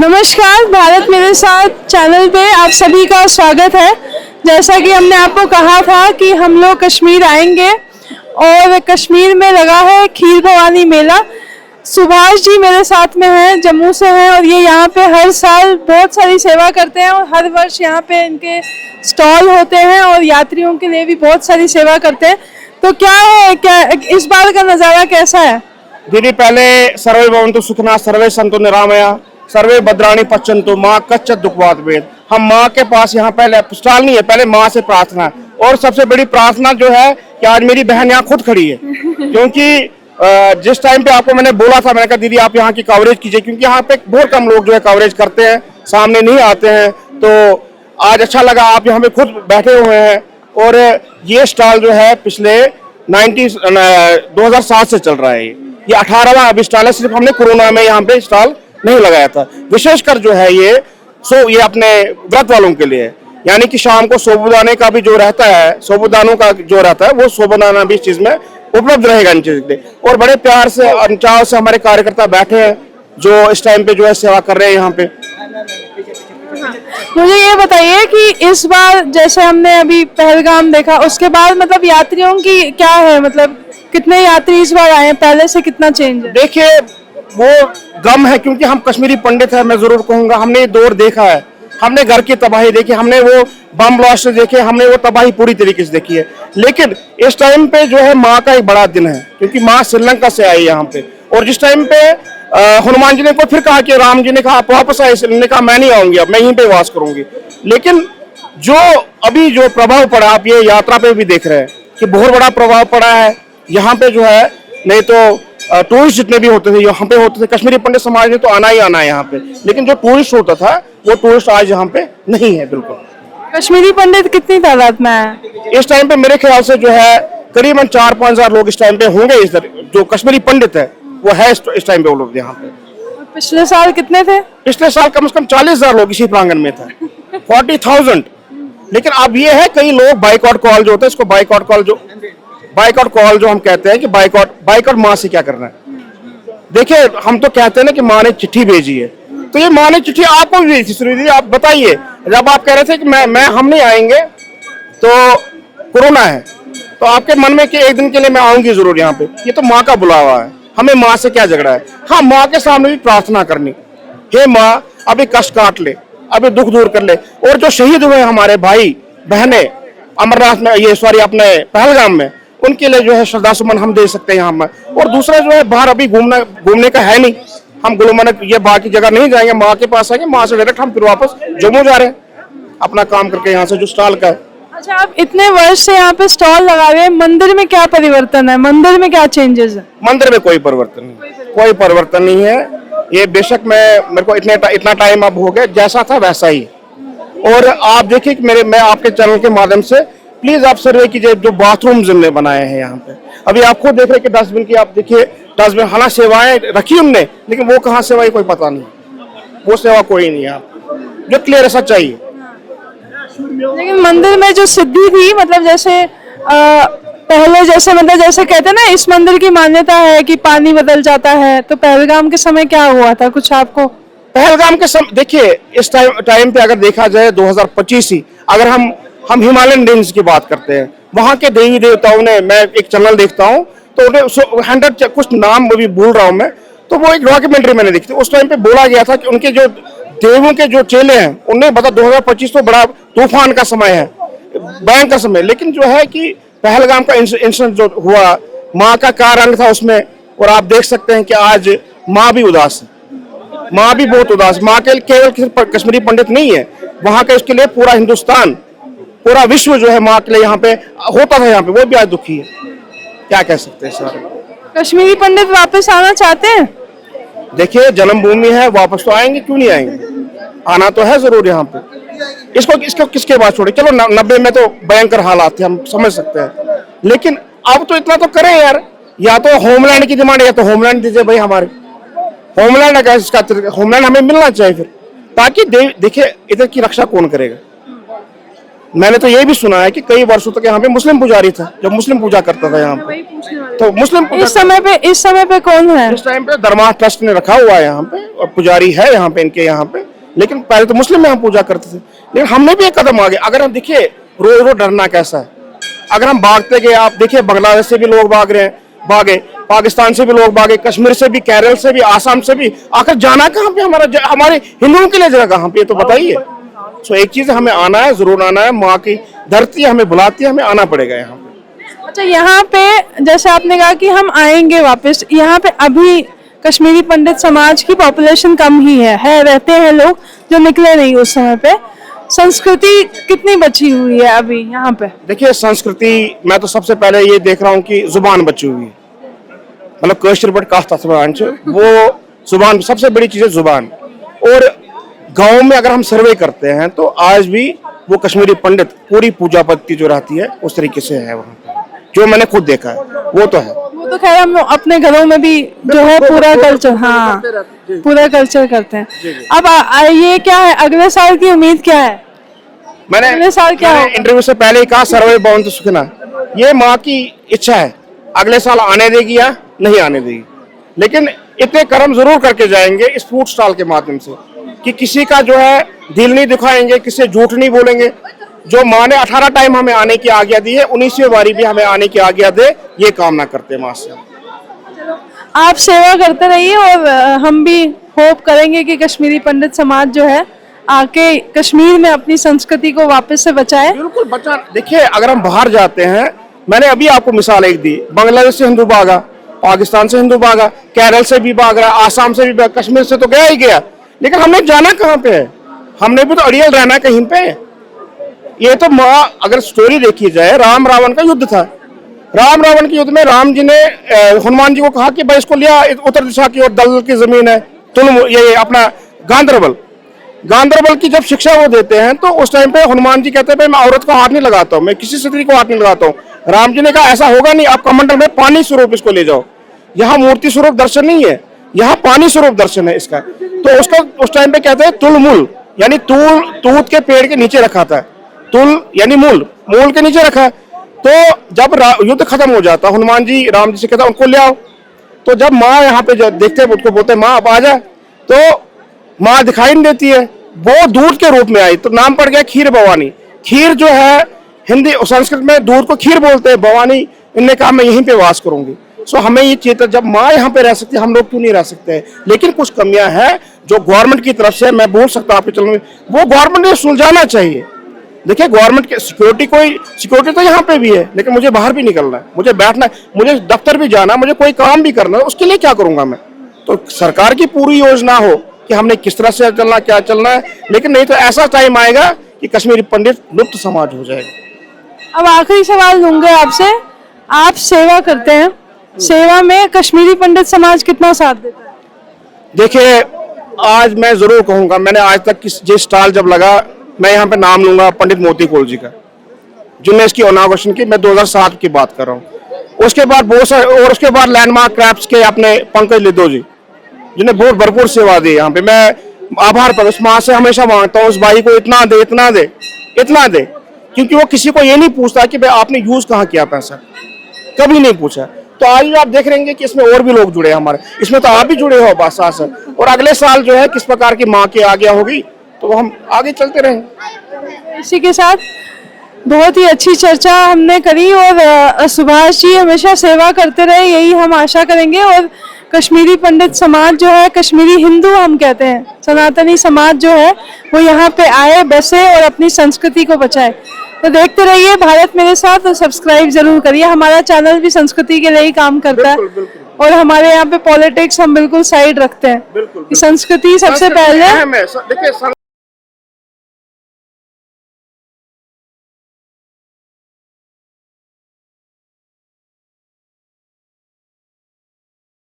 नमस्कार, भारत मेरे साथ चैनल पे आप सभी का स्वागत है। जैसा कि हमने आपको कहा था कि हम लोग कश्मीर आएंगे और कश्मीर में लगा है खीर भवानी मेला। सुभाष जी मेरे साथ में हैं, जम्मू से हैं और ये यहाँ पे हर साल बहुत सारी सेवा करते हैं और हर वर्ष यहाँ पे इनके स्टॉल होते हैं और यात्रियों के लिए भी बहुत सारी सेवा करते हैं। तो क्या इस बार का नज़ारा कैसा है? दीदी, पहले सर्वे भवन्तु सुखिनः सर्वे सन्तु निरामया सर्वे भद्राणि पश्यन्तु माँ कच्चित् दुःखभाग् भवेत्। हम माँ के पास यहाँ पहले स्टॉल नहीं है, पहले माँ से प्रार्थना। और सबसे बड़ी प्रार्थना जो है कि आज मेरी बहन यहाँ खुद खड़ी है, क्योंकि जिस टाइम पे आपको मैंने बोला था, मैंने कहा दीदी आप यहाँ की कवरेज कीजिए, क्योंकि यहाँ पे बहुत कम लोग जो है कवरेज करते हैं, सामने नहीं आते हैं। तो आज अच्छा लगा आप यहाँ पे खुद बैठे हुए हैं। और ये स्टॉल जो है पिछले 2007 से चल रहा है। ये 18वां अभी स्टॉल है। सिर्फ हमने कोरोना में यहाँ पे स्टॉल नहीं लगाया था। विशेषकर जो है ये अपने व्रत वालों के लिए, यानी कि शाम को साबूदाने का भी जो रहता है, साबूदानों का जो रहता है वो साबूदाना भी इस चीज में उपलब्ध रहेगा इन चीज के। और बड़े प्यार से और चाव से हमारे कार्यकर्ता बैठे हैं जो इस टाइम पे जो है सेवा कर रहे हैं यहाँ पे। मुझे ये बताइए कि इस बार जैसे हमने अभी पहलगाम देखा, उसके बाद मतलब यात्रियों की क्या है, मतलब कितने यात्री इस बार आए हैं, पहले से कितना चेंज है? देखिए, वो गम है, क्योंकि हम कश्मीरी पंडित हैं। मैं जरूर कहूंगा हमने ये दौर देखा है, हमने घर की तबाही देखी, हमने वो बम ब्लास्ट देखे, हमने वो तबाही पूरी तरीके से देखी है। लेकिन इस टाइम पे जो है माँ का एक बड़ा दिन है, क्योंकि माँ श्रीलंका से आई यहाँ पे। और जिस टाइम पे हनुमान जी ने को फिर कहा कि राम जी ने कहा आप वापस आए, ने कहा मैं नहीं आऊंगी, अब मैं यहीं पे वास करूंगी। लेकिन जो अभी जो प्रभाव पड़ा, आप ये यात्रा पे भी देख रहे हैं कि बहुत बड़ा प्रभाव पड़ा है यहाँ पे जो है। नहीं तो टूरिस्ट जितने भी होते थे यहाँ पे होते थे, कश्मीरी पंडित समाज ने तो आना ही आना है यहाँ पे। लेकिन जो टूरिस्ट होता था वो टूरिस्ट आज यहाँ पे नहीं है बिल्कुल। कश्मीरी पंडित कितनी तादाद में है इस टाइम पे? मेरे ख्याल से जो है करीबन 4-5 हजार लोग इस टाइम पे होंगे। इधर जो कश्मीरी पंडित है वो है इस टाइम पे वो लोग यहाँ पे। पिछले साल कितने थे? पिछले साल कम से कम 40,000 लोग इसी प्रांगण में था, 40,000। लेकिन अब ये है कई लोग बाइकआउट कॉल जो होता है, इसको बाइकआउट कॉल जो हम कहते हैं कि बाइकआउट माँ से क्या करना है। देखिए, हम तो कहते हैं ना कि माँ ने चिट्ठी भेजी है, तो ये माँ ने चिट्ठी आपको भी भेजी थी। आप बताइए, जब आप कह रहे थे कि हम नहीं आएंगे तो कोरोना है, तो आपके मन में कि एक दिन के लिए मैं आऊंगी जरूर यहाँ पे, ये तो माँ का बुलावा है। हमें माँ से क्या झगड़ा है? हाँ, माँ के सामने भी प्रार्थना करनी, हे माँ अभी कष्ट काट ले, अभी दुख दूर कर ले। और जो शहीद हुए हमारे भाई बहने अमरनाथ में, ये सॉरी अपने पहलगाम में, उनके लिए जो है श्रद्धा सुमन हम दे सकते हैं यहाँ पर। और दूसरा जो है बाहर अभी घूमने का है नहीं, हम गुलमर्ग ये बाकी जगह नहीं जाएंगे, माँ के पास आएंगे, माँ से डायरेक्ट हम फिर वापस जम्मू जा रहे हैं अपना काम करके यहाँ से जो स्टॉल का है। अच्छा, आप इतने वर्ष से यहाँ पे स्टॉल लगा रहे हैं, मंदिर में क्या परिवर्तन है, मंदिर में क्या चेंजेस है? मंदिर में कोई परिवर्तन नहीं है। ये बेशक मेरे को इतना टाइम अब हो गया, जैसा था वैसा ही। और आप देखिए कि मैं आपके चैनल के माध्यम से प्लीज आप सर्वे कीजिए, जो बाथरूम हमने बनाए हैं यहाँ पे। अभी आप खुद देख रहे कि डस्टबिन की, आप देखिए डस्टबिन, हालांकि सेवाएं रखी हमने, लेकिन वो कहाँ सेवाएं कोई पता नहीं, वो सेवा कोई नहीं है जो क्लियर ऐसा चाहिए। लेकिन मंदिर में जो सिद्धि थी, मतलब जैसे पहले जैसे कहते हैं ना, इस मंदिर की मान्यता है कि पानी बदल जाता है, तो पहलगाम के समय क्या हुआ था कुछ आपको? पहलगाम के समय देखिए, इस टाइम पे अगर देखा जाए 2025 ही, अगर हम हिमालयन रेंज की बात करते हैं, वहाँ के देवी देवताओं ने, मैं एक चैनल देखता हूँ तो उन्हें 100 कुछ नाम अभी भूल रहा हूँ मैं, तो वो एक डॉक्यूमेंट्री मैंने देखी थी। उस टाइम पे बोला गया था कि उनके जो देवों के जो चेले हैं उन्हें बता 2025 तो बड़ा तूफान का समय है, भयंकर समय। लेकिन जो है कि पहलगाम का इंसिडेंट जो हुआ, माँ का क्या रंग था उसमें, और आप देख सकते हैं कि आज माँ भी उदास है, माँ भी बहुत उदास। माँ के केवल कश्मीरी पंडित नहीं है, वहाँ के उसके लिए पूरा हिंदुस्तान, पूरा विश्व जो है माँ के लिए यहाँ पे होता था, यहाँ पे वो भी आज दुखी है। क्या कह सकते हैं सर? कश्मीरी पंडित वापस आना चाहते हैं? देखिए, जन्मभूमि है, वापस तो आएंगे, क्यों नहीं आएंगे, आना तो है जरूर यहाँ पे। इसको किसके बाद छोड़े? चलो 90 में तो भयंकर हालात थे, हम समझ सकते हैं, लेकिन अब तो इतना तो करें यार। या तो होमलैंड की डिमांड, या तो होमलैंड दीजिए भाई, हमारे होमलैंड है, इसका होमलैंड हमें मिलना चाहिए फिर, ताकि देखिए इधर की रक्षा कौन करेगा? मैंने तो ये भी सुना है कि कई वर्षों तक यहाँ पे मुस्लिम पुजारी था, जब मुस्लिम पूजा करता था यहाँ पे, तो मुस्लिम पूजा इस समय पे कौन है? इस टाइम पे धर्मा ट्रस्ट ने रखा हुआ है यहाँ पे, और पुजारी है यहाँ पे इनके यहाँ पे, लेकिन पहले तो मुस्लिम यहाँ पूजा करते थे। लेकिन हमने भी एक कदम आगे, अगर हम देखिए रोज रोज डरना कैसा है, अगर हम भागते गए, आप देखिए बांग्लादेश से भी लोग भागे, पाकिस्तान से भी लोग भागे, कश्मीर से भी, केरल से भी, आसाम से भी, आखिर जाना कहाँ पे हमारे हिंदुओं के लिए जगह कहाँ पे, ये तो बताइए। सो एक चीज हमें आना है, जरूर आना है, माँ की धरती हमें बुलाती है, हमें आना पड़ेगा यहाँ पे। अच्छा, यहाँ पे जैसे आपने कहा कि हम आएंगे वापस, यहाँ पे अभी कश्मीरी पंडित समाज की पॉपुलेशन कम ही है, रहते हैं लोग जो निकले नहीं उस समय पे। संस्कृति कितनी बची हुई है अभी यहाँ पे? देखिए संस्कृति, मैं तो सबसे पहले ये देख रहा हूँ कि जुबान बची हुई है, मतलब कश्मीर बट कास्ट वो जुबान सबसे बड़ी चीज है, जुबान। और गांव में अगर हम सर्वे करते हैं तो आज भी वो कश्मीरी पंडित पूरी पूजा पद्धति जो रहती है उस तरीके से है वहाँ पे, जो मैंने खुद देखा है, वो तो है। वो तो खैर हम अपने घरों में भी जो है पूरा कल्चर, हाँ पूरा कल्चर करते हैं। अब ये क्या है, अगले साल की उम्मीद क्या है? मैंने अगले साल क्या है? इंटरव्यू से पहले ही कहा, सर्वे भवन्तु सुखिनः, ये माँ की इच्छा है, अगले साल आने देगी या नहीं आने देगी, लेकिन इतने कर्म जरूर करके जाएंगे इस फूड स्टॉल के माध्यम से कि किसी का जो है दिल नहीं दुखाएंगे, किसी से झूठ नहीं बोलेंगे। जो माँ ने 18 टाइम हमें आने की आज्ञा दी है, 19वीं बारी भी हमें आने की आज्ञा दे, ये कामना करते हैं माँ से। आप सेवा करते रहिए और हम भी होप करेंगे कि कश्मीरी पंडित समाज जो है आके कश्मीर में अपनी संस्कृति को वापस से बचाए। बिल्कुल बचा। देखिए अगर हम बाहर जाते हैं, मैंने अभी आपको मिसाल एक दी, बांग्लादेश से हिंदू भागा, पाकिस्तान से हिंदू भागा, केरल से भी भाग रहा, आसाम से भी, कश्मीर से तो गया ही गया, लेकिन हमने जाना कहाँ पे है? हमने भी तो अड़ियल रहना कहीं पे। ये तो माँ, अगर स्टोरी देखी जाए, राम रावण का युद्ध था, राम रावण के युद्ध में राम जी ने हनुमान जी को कहा कि भाई इसको लिया उत्तर दिशा की ओर, दलदल की जमीन है, तुम ये अपना गांधरबल की जब शिक्षा वो देते हैं तो उस टाइम पे हनुमान जी कहते हैं भाई मैं औरत को हाथ नहीं लगाता हूँ, मैं किसी स्त्री को हाथ नहीं लगाता हूँ। राम जी ने कहा ऐसा होगा नहीं, आप कमंडल में पानी स्वरूप इसको ले जाओ, यहाँ मूर्ति स्वरूप दर्शन नहीं है, यहाँ पानी स्वरूप दर्शन है इसका। तो उसको उस टाइम पे कहते हैं तुलमूल, यानी तूत के पेड़ के नीचे रखा था, तुल यानी मूल के नीचे रखा। तो जब युद्ध खत्म हो जाता, हनुमान जी राम जी से कहता उनको ले आओ, तो जब माँ यहाँ पे देखते हैं उसको बोलते हैं माँ अब आ जा, तो माँ दिखाई नहीं देती है, वो दूध के रूप में आई, तो नाम पड़ गया खीर भवानी। खीर जो है हिंदी संस्कृत में दूध को खीर बोलते हैं, भवानी इनने कहा मैं यहीं पे वास करूंगी। सो हमें ये चेता, जब माँ यहाँ पे रह सकती है हम लोग क्यों नहीं रह सकते? लेकिन कुछ कमियां हैं जो गवर्नमेंट की तरफ से, मैं बोल सकता हूँ आपके चलो, वो गवर्नमेंट ने सुलझाना चाहिए। देखिए गवर्नमेंट की सिक्योरिटी तो यहाँ पे भी है, लेकिन मुझे बाहर भी निकलना है, मुझे बैठना है, मुझे दफ्तर भी जाना, मुझे कोई काम भी करना है, उसके लिए क्या करूंगा मैं? तो सरकार की पूरी योजना हो कि हमने किस तरह से चलना, क्या चलना है, लेकिन नहीं तो ऐसा टाइम आएगा कि कश्मीरी पंडित लुप्त समाज हो जाएगा। अब आखिरी सवाल लूंगे आपसे, आप सेवा करते हैं, सेवा में कश्मीरी पंडित समाज कितना साथ देता है? देखिए आज मैं जरूर कहूंगा, मैंने आज तक जिस स्टॉल जब लगा, मैं यहाँ पे नाम लूंगा पंडित मोती कौल जी का, जिनने इसकी इनॉग्रेशन की, मैं 2007 की बात कर रहा हूँ। उसके बाद बहुत सारे, और उसके बाद लैंडमार्क क्रैफ्ट्स के अपने पंकज लिद्धो जी, जिन्हें बहुत भरपूर सेवा दी यहाँ पे। मैं आभार प्रकट माँ से हमेशा मांगता हूँ उस भाई को इतना दे, क्योंकि वो किसी को ये नहीं पूछता कि भाई आपने यूज कहाँ किया पैसा, कभी नहीं पूछा। तो आज भी आप देख रहे हैं कि इसमें और भी लोग जुड़े हैं हमारे, इसमें तो आप भी जुड़े हो बात। और अगले साल जो है किस प्रकार की माँ की आज्ञा होगी तो हम आगे चलते रहेंगे। इसी के साथ बहुत ही अच्छी चर्चा हमने करी, और सुभाष जी हमेशा सेवा करते रहे, यही हम आशा करेंगे। और कश्मीरी पंडित समाज जो है, कश्मीरी हिंदू हम कहते हैं, सनातनी समाज जो है वो यहाँ पे आए, बसे और अपनी संस्कृति को बचाए। तो देखते रहिए भारत मेरे साथ, और सब्सक्राइब जरूर करिए। हमारा चैनल भी संस्कृति के लिए ही काम करता है, और हमारे यहाँ पे पॉलिटिक्स हम बिल्कुल साइड रखते हैं। संस्कृति सबसे पहले।